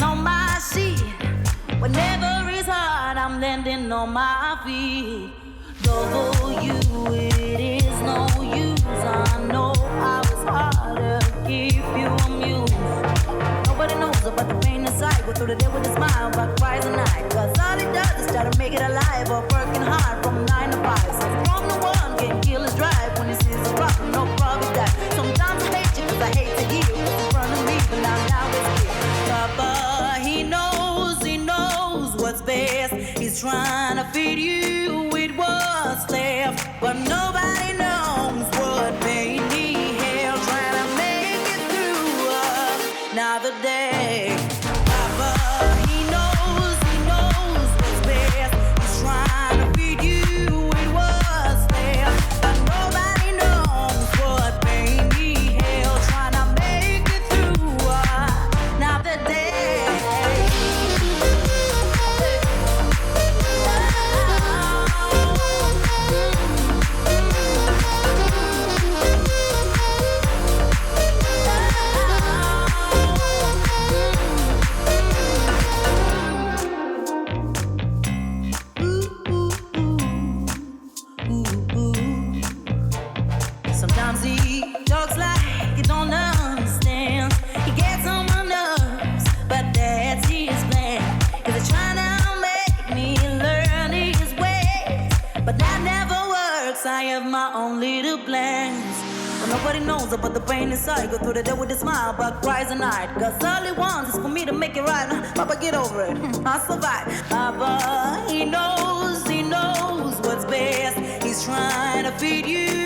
on my seat. Whenever it's hard, I'm landing on my feet. Double you, it is no use. I know I was hard to keep you amused. Nobody knows about the pain inside. Go through the day with a smile, but cries at night. Cause all it does is try to make it alive. Or working hard from 9 to 5. So from the one can kill his drive. When he sees a problem, no problem that. Sometimes I hate you cause I hate to hear you in front of me, but now it's here. Papa, he knows what's best. He's trying to feed you with what's left. But nobody knows what made me hell. Trying to make it through another day. Papa, he knows what's best. He's trying to feed you with what's left. But nobody knows what made me hell. Trying to make it through another day. Sometimes he talks like he don't understand. He gets on my nerves, but that's his plan. Cause he's trying to make me learn his ways, but that never works. I have my own little plans. But nobody knows about the pain inside. Go through the day with a smile, but cries at night. Cause all he wants is for me to make it right. Papa, get over it, I'll survive. Papa, he knows what's best. He's trying to feed you